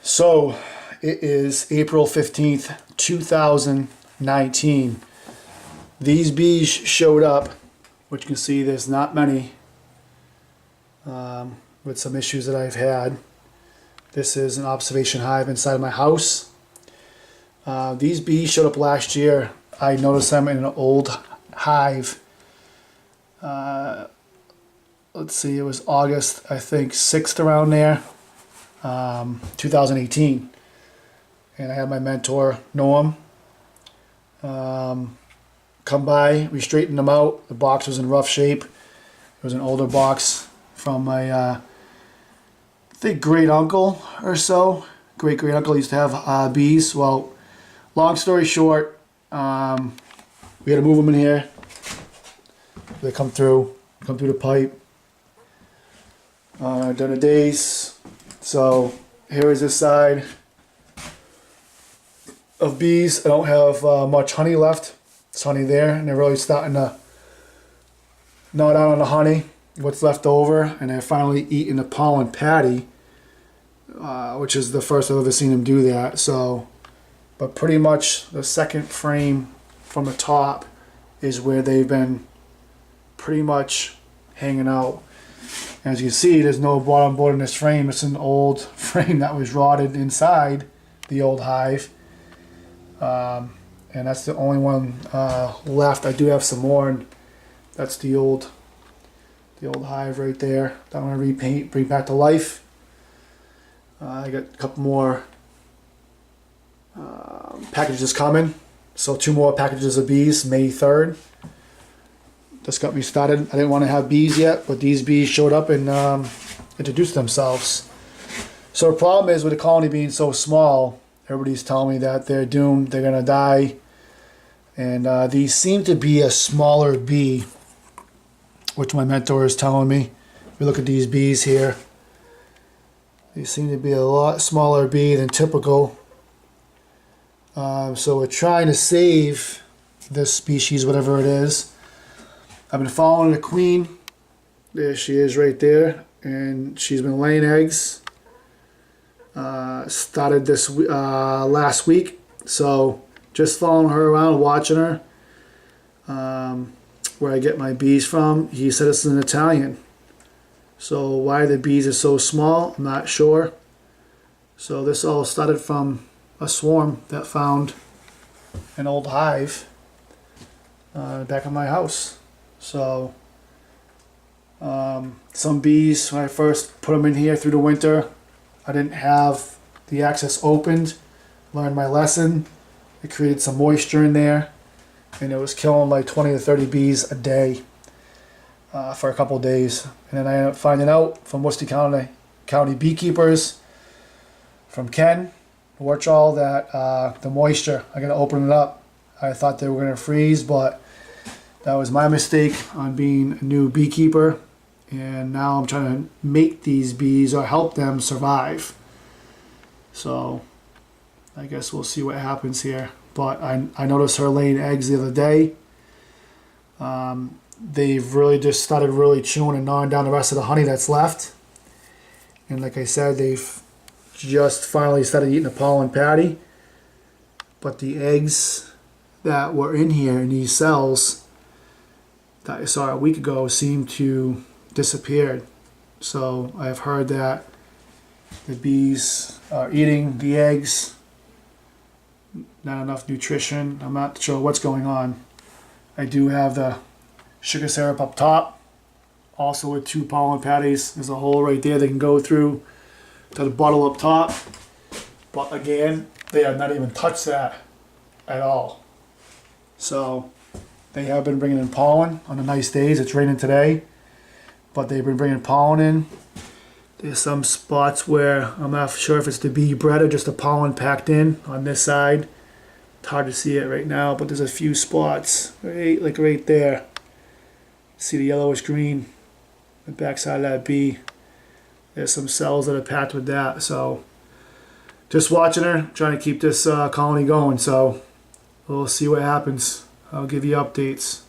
So it is April 15th, 2019. These bees showed up, which you can see there's not many, with some issues that I've had. This is an observation hive inside my house. These bees showed up last year. I noticed them in an old hive. Let's see, it was August, I think, 6th around there, 2018. And I had my mentor, Norm, come by. We straightened them out. The box was in rough shape. It was an older box from my, I think, great uncle or so. Great uncle used to have bees. Well, long story short, we had to move them in here. They come through the pipe during the days. So here is this side of bees. I don't have much honey left. It's honey there, and they're really starting to gnaw down on the honey, what's left over, and they're finally eating the pollen patty, which is the first I've ever seen them do that. So, but pretty much the second frame from the top is where they've been pretty much hanging out. As you can see, there's no bottom board in this frame. It's an old frame that was rotted inside the old hive. And that's the only one left. I do have some more, and that's the old hive right there that I'm going to repaint, bring back to life. I got a couple more packages coming. So 2 more packages of bees, May 3rd. Just got me started. I didn't want to have bees yet, but these bees showed up and introduced themselves. So the problem is with the colony being so small, everybody's telling me that they're doomed, they're going to die. And these seem to be a smaller bee, which my mentor is telling me. If you look at these bees here, they seem to be a lot smaller bee than typical. So we're trying to save this species, whatever it is. I've been following the queen. There she is right there, and she's been laying eggs. Started this last week, so just following her around, watching her. Where I get my bees from, he said it's in Italian. So why the bees are so small, I'm not sure. So this all started from a swarm that found an old hive back in my house. So some bees, when I first put them in here through the winter, I didn't have the access opened. Learned my lesson. It created some moisture in there, and it was killing like 20 to 30 bees a day for a couple of days. And then I ended up finding out from Worcester County beekeepers, from Ken Warchall, that the moisture, I gotta open it up. I thought they were gonna freeze, but that was my mistake on being a new beekeeper, and now I'm trying to make these bees or help them survive. So I guess we'll see what happens here. But I noticed her laying eggs the other day. They've really just started really chewing and gnawing down the rest of the honey that's left. And like I said, they've just finally started eating the pollen patty. But the eggs that were in here in these cells that I saw a week ago seem to disappeared. So I've heard that the bees are eating the eggs, not enough nutrition. I'm not sure what's going on. I do have the sugar syrup up top, also with 2 pollen patties. There's a hole right there they can go through to the bottle up top. But again, they have not even touched that at all. So they have been bringing in pollen on the nice days. It's raining today, but they've been bringing pollen in. There's some spots where I'm not sure if it's the bee bread or just the pollen packed in on this side. It's hard to see it right now, but there's a few spots right there. See the yellowish green, the backside of that bee. There's some cells that are packed with that. So just watching her, trying to keep this colony going. So we'll see what happens. I'll give you updates.